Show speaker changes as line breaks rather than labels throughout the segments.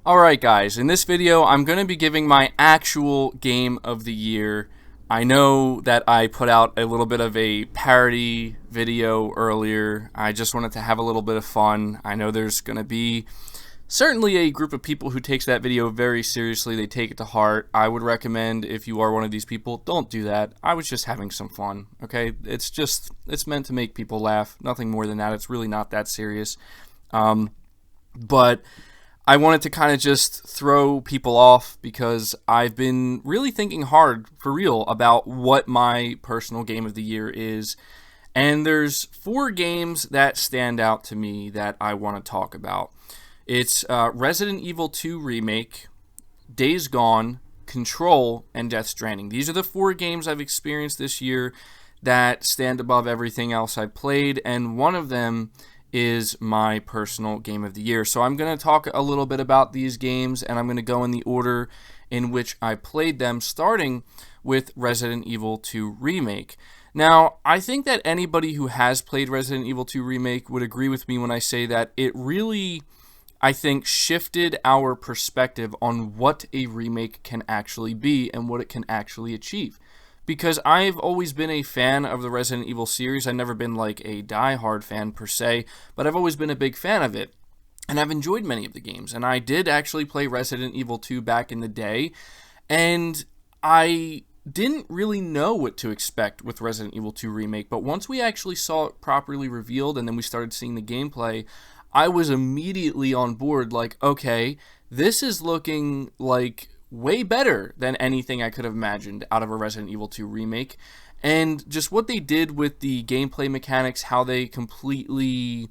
Alright guys, in this video I'm going to be giving my actual game of the year. I know that I put out a little bit of a parody video earlier. I just wanted to have a little bit of fun. I know there's going to be certainly a group of people who takes that video very seriously. They take it to heart. I would recommend, if you are one of these people, don't do that. I was just having some fun, okay? It's meant to make people laugh. Nothing more than that. It's really not that serious. But I wanted to kind of just throw people off because I've been really thinking hard, for real, about what my personal game of the year is. And there's 4 games that stand out to me that I want to talk about. It's Resident Evil 2 Remake, Days Gone, Control, and Death Stranding. These are the 4 games I've experienced this year that stand above everything else I've played, and one of them is my personal game of the year. So I'm going to talk a little bit about these games, and I'm going to go in the order in which I played them, starting with Resident Evil 2 Remake. Now, I think that anybody who has played Resident Evil 2 Remake would agree with me when I say that it really, I think, shifted our perspective on what a remake can actually be and what it can actually achieve. Because I've always been a fan of the Resident Evil series. I've never been like a die-hard fan per se, but I've always been a big fan of it. And I've enjoyed many of the games. And I did actually play Resident Evil 2 back in the day. And I didn't really know what to expect with Resident Evil 2 Remake. But once we actually saw it properly revealed and then we started seeing the gameplay, I was immediately on board like, okay, this is looking like way better than anything I could have imagined out of a Resident Evil 2 remake. And just what they did with the gameplay mechanics, how they completely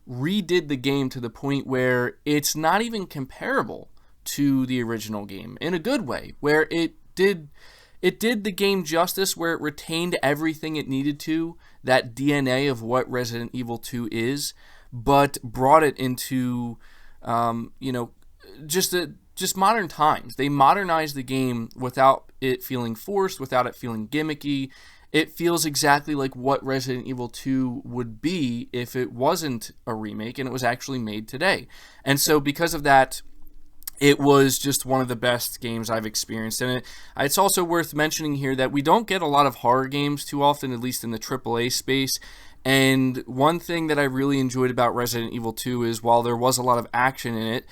redid the game to the point where it's not even comparable to the original game in a good way, where it did the game justice, where it retained everything it needed to, that DNA of what Resident Evil 2 is, but brought it into just modern times. They modernized the game without it feeling forced, without it feeling gimmicky. It feels exactly like what Resident Evil 2 would be if it wasn't a remake and it was actually made today. And so because of that, it was just one of the best games I've experienced. And it's also worth mentioning here that we don't get a lot of horror games too often, at least in the AAA space. And one thing that I really enjoyed about Resident Evil 2 is while there was a lot of action in it,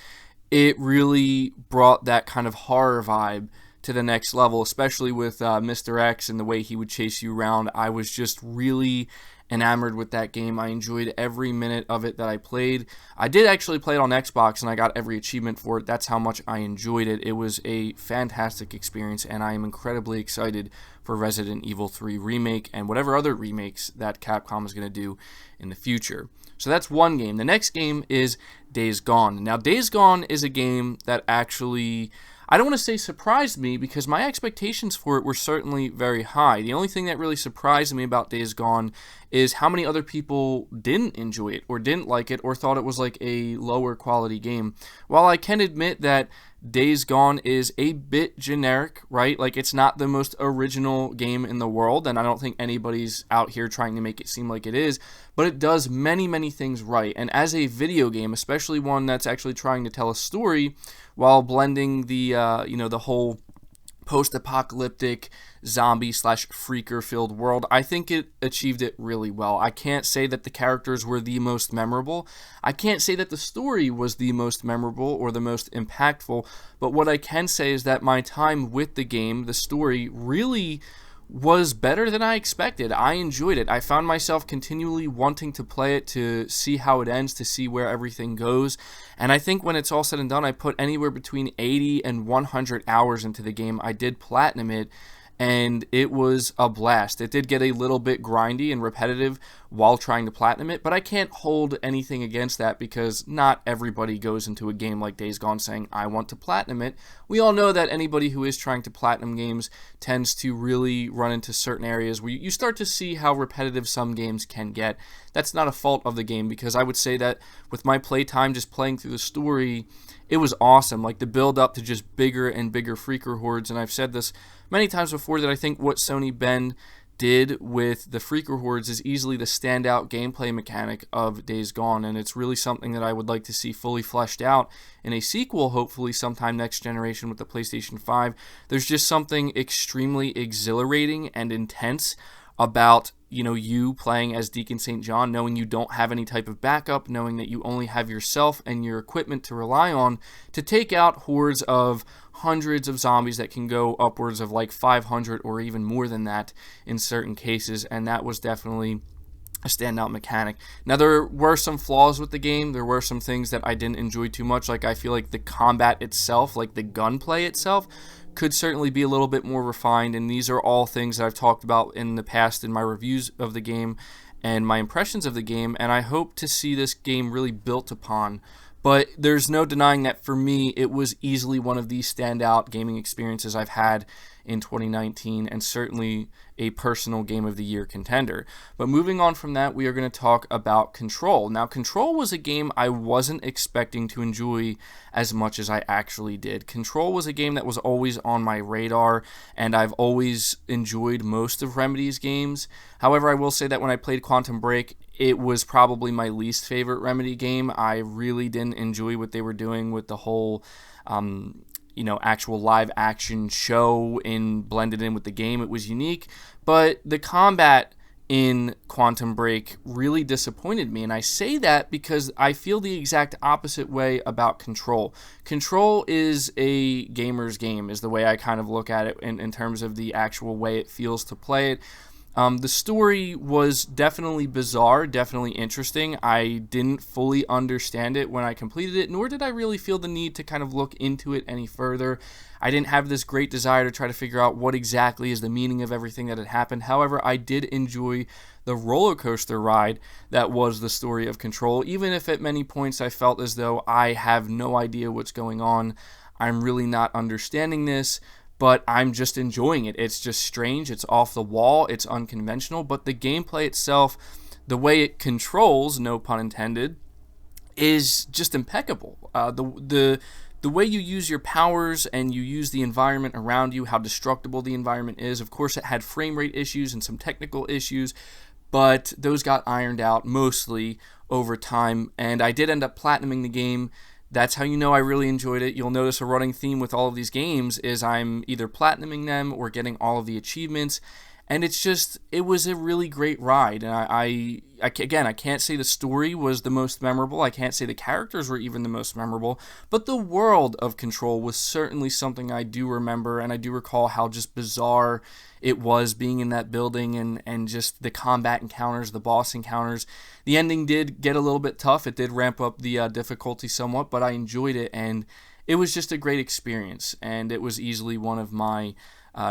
it really brought that kind of horror vibe to the next level, especially with Mr. X and the way he would chase you around. I was just really enamored with that game. I enjoyed every minute of it that I played. I did actually play it on Xbox, and I got every achievement for it. That's how much I enjoyed it. It was a fantastic experience, and I am incredibly excited for Resident Evil 3 Remake and whatever other remakes that Capcom is going to do in the future. So that's one game. The next game is Days Gone. Now, Days Gone is a game that actually, I don't want to say surprised me, because my expectations for it were certainly very high. The only thing that really surprised me about Days Gone is how many other people didn't enjoy it or didn't like it or thought it was like a lower quality game. While I can admit that Days Gone is a bit generic, right? Like, it's not the most original game in the world, and I don't think anybody's out here trying to make it seem like it is, but it does many, many things right. And as a video game, especially one that's actually trying to tell a story while blending the the whole post-apocalyptic zombie/freaker-filled world, I think it achieved it really well. I can't say that the characters were the most memorable. I can't say that the story was the most memorable or the most impactful, but what I can say is that my time with the game, the story, really was better than I expected. I enjoyed it. I found myself continually wanting to play it, to see how it ends, to see where everything goes. And I think when it's all said and done, I put anywhere between 80 and 100 hours into the game. I did platinum it, and it was a blast. It did get a little bit grindy and repetitive while trying to platinum it, but I can't hold anything against that because not everybody goes into a game like Days Gone saying, I want to platinum it. We all know that anybody who is trying to platinum games tends to really run into certain areas where you start to see how repetitive some games can get. That's not a fault of the game, because I would say that with my playtime just playing through the story, it was awesome. Like, the build up to just bigger and bigger freaker hordes, and I've said this many times before that I think what Sony Ben did with the Freaker Hordes is easily the standout gameplay mechanic of Days Gone, and it's really something that I would like to see fully fleshed out in a sequel, hopefully sometime next generation with the PlayStation 5. There's just something extremely exhilarating and intense about, you playing as Deacon St. John, knowing you don't have any type of backup, knowing that you only have yourself and your equipment to rely on to take out hordes of hundreds of zombies that can go upwards of like 500 or even more than that in certain cases, and that was definitely a standout mechanic. Now, there were some flaws with the game. There were some things that I didn't enjoy too much. Like, I feel like the combat itself, like the gunplay itself, could certainly be a little bit more refined, and these are all things that I've talked about in the past in my reviews of the game and my impressions of the game, and I hope to see this game really built upon. But there's no denying that for me, it was easily one of the standout gaming experiences I've had in 2019, and certainly a personal Game of the Year contender. But moving on from that, we are going to talk about Control. Now, Control was a game I wasn't expecting to enjoy as much as I actually did. Control was a game that was always on my radar, and I've always enjoyed most of Remedy's games. However, I will say that when I played Quantum Break, it was probably my least favorite Remedy game. I really didn't enjoy what they were doing with the whole actual live action show blended in with the game. It was unique, but the combat in Quantum Break really disappointed me, and I say that because I feel the exact opposite way about Control. Control is a gamer's game, is the way I kind of look at it in terms of the actual way it feels to play it. The story was definitely bizarre, definitely interesting. I didn't fully understand it when I completed it, nor did I really feel the need to kind of look into it any further. I didn't have this great desire to try to figure out what exactly is the meaning of everything that had happened. However, I did enjoy the roller coaster ride that was the story of Control, even if at many points I felt as though I have no idea what's going on. I'm really not understanding this, but I'm just enjoying it. It's just strange, it's off the wall, it's unconventional, but the gameplay itself, the way it controls, no pun intended, is just impeccable. The way you use your powers and you use the environment around you, how destructible the environment is. Of course, it had frame rate issues and some technical issues, but those got ironed out mostly over time, and I did end up platinuming the game. That's how you know I really enjoyed it. You'll notice a running theme with all of these games is I'm either platinuming them or getting all of the achievements, and it was a really great ride. And I can't say the story was the most memorable. I can't say the characters were even the most memorable, but the world of Control was certainly something I do remember, and I do recall how just bizarre it was being in that building and just the combat encounters, the boss encounters. The ending did get a little bit tough. It did ramp up the difficulty somewhat, but I enjoyed it, and it was just a great experience, and it was easily one of my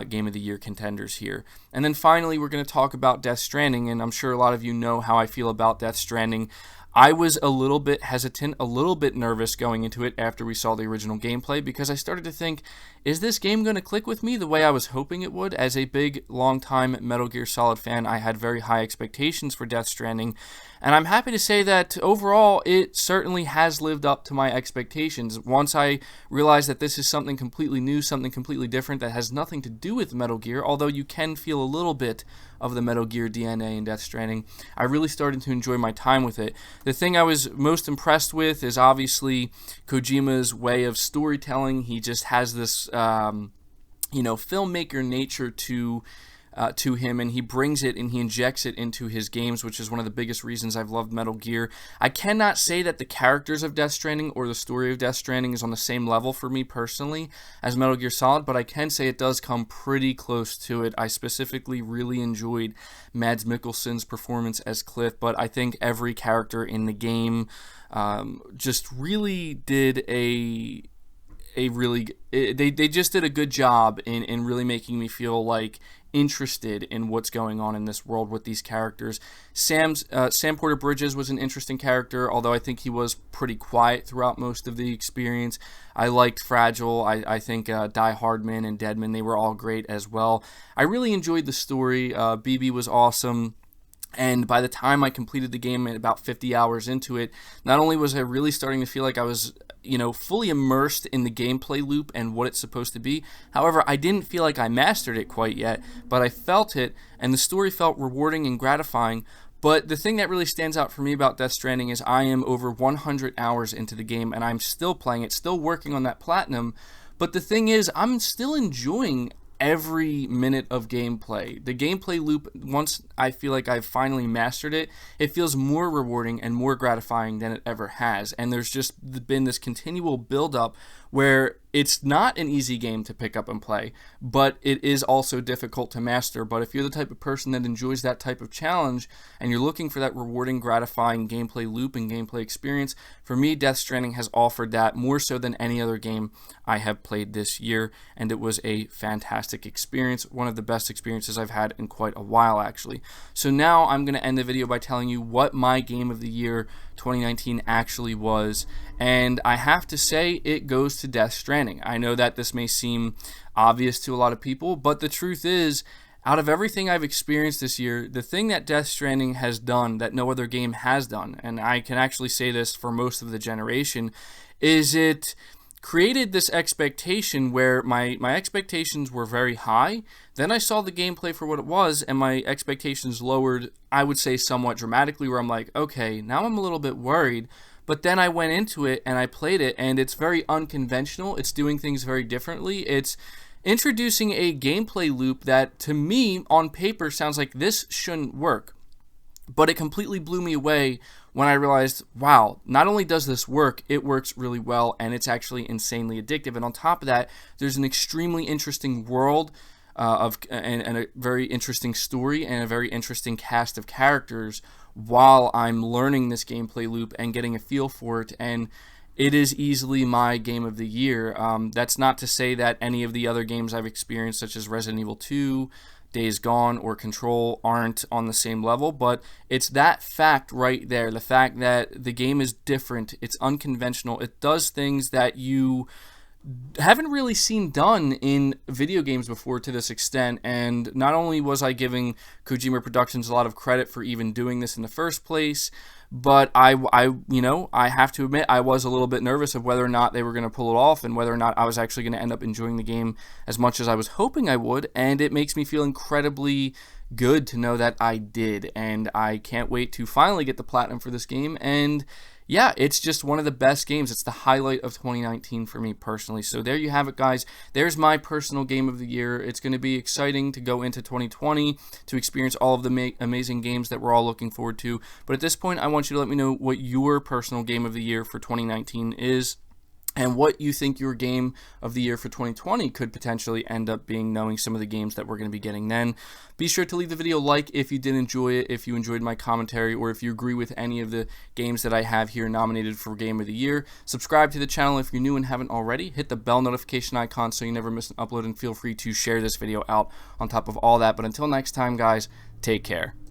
Game of the Year contenders here. And then finally, we're going to talk about Death Stranding, and I'm sure a lot of you know how I feel about Death Stranding. I was a little bit hesitant, a little bit nervous going into it after we saw the original gameplay, because I started to think, is this game going to click with me the way I was hoping it would? As a big, long-time Metal Gear Solid fan, I had very high expectations for Death Stranding, and I'm happy to say that overall, it certainly has lived up to my expectations. Once I realized that this is something completely new, something completely different that has nothing to do with Metal Gear, although you can feel a little bit of the Metal Gear DNA in Death Stranding, I really started to enjoy my time with it. The thing I was most impressed with is obviously Kojima's way of storytelling. He just has this, filmmaker nature to him, and he brings it and he injects it into his games, which is one of the biggest reasons I've loved Metal Gear. I cannot say that the characters of Death Stranding or the story of Death Stranding is on the same level for me personally as Metal Gear Solid, but I can say it does come pretty close to it. I specifically really enjoyed Mads Mikkelsen's performance as Cliff, but I think every character in the game just really did they just did a good job in really making me feel like interested in what's going on in this world with these characters. Sam Porter Bridges was an interesting character, although I think he was pretty quiet throughout most of the experience. I liked Fragile. I think Die Hardman and Deadman, they were all great as well. I really enjoyed the story. BB was awesome. And by the time I completed the game at about 50 hours into it, not only was I really starting to feel like I was fully immersed in the gameplay loop and what it's supposed to be. However, I didn't feel like I mastered it quite yet, but I felt it, and the story felt rewarding and gratifying. But the thing that really stands out for me about Death Stranding is I am over 100 hours into the game, and I'm still playing it, still working on that platinum. But the thing is, I'm still enjoying every minute of gameplay. The gameplay loop, once I feel like I've finally mastered it, it feels more rewarding and more gratifying than it ever has. And there's just been this continual build-up where it's not an easy game to pick up and play, but it is also difficult to master. But if you're the type of person that enjoys that type of challenge and you're looking for that rewarding, gratifying gameplay loop and gameplay experience, for me, Death Stranding has offered that more so than any other game I have played this year, and it was a fantastic experience, one of the best experiences I've had in quite a while, actually. So now I'm going to end the video by telling you what my game of the year 2019 actually was, and I have to say it goes to Death Stranding. I know that this may seem obvious to a lot of people, but the truth is, out of everything I've experienced this year, the thing that Death Stranding has done that no other game has done, and I can actually say this for most of the generation, is it created this expectation where my expectations were very high. Then I saw the gameplay for what it was, and my expectations lowered, I would say, somewhat dramatically, where I'm like, okay, now I'm a little bit worried. But then I went into it and I played it, and it's very unconventional. It's doing things very differently. It's introducing a gameplay loop that, to me, on paper, sounds like this shouldn't work. But it completely blew me away when I realized, wow, not only does this work, it works really well, and it's actually insanely addictive. And on top of that, there's an extremely interesting world and a very interesting story and a very interesting cast of characters while I'm learning this gameplay loop and getting a feel for it. And it is easily my game of the year. That's not to say that any of the other games I've experienced, such as Resident Evil 2, Days Gone, or Control, aren't on the same level, but it's that fact right there, the fact that the game is different, it's unconventional, it does things that you haven't really seen done in video games before to this extent. And not only was I giving Kojima Productions a lot of credit for even doing this in the first place, but I have to admit I was a little bit nervous of whether or not they were going to pull it off and whether or not I was actually going to end up enjoying the game as much as I was hoping I would. And it makes me feel incredibly good to know that I did, and I can't wait to finally get the platinum for this game. And yeah, it's just one of the best games. It's the highlight of 2019 for me personally. So there you have it, guys. There's my personal game of the year. It's going to be exciting to go into 2020 to experience all of the amazing games that we're all looking forward to. But at this point, I want you to let me know what your personal game of the year for 2019 is, and what you think your game of the year for 2020 could potentially end up being, knowing some of the games that we're going to be getting then. Be sure to leave the video a like if you did enjoy it, if you enjoyed my commentary, or if you agree with any of the games that I have here nominated for Game of the Year. Subscribe to the channel if you're new and haven't already. Hit the bell notification icon so you never miss an upload, and feel free to share this video out on top of all that. But until next time, guys, take care.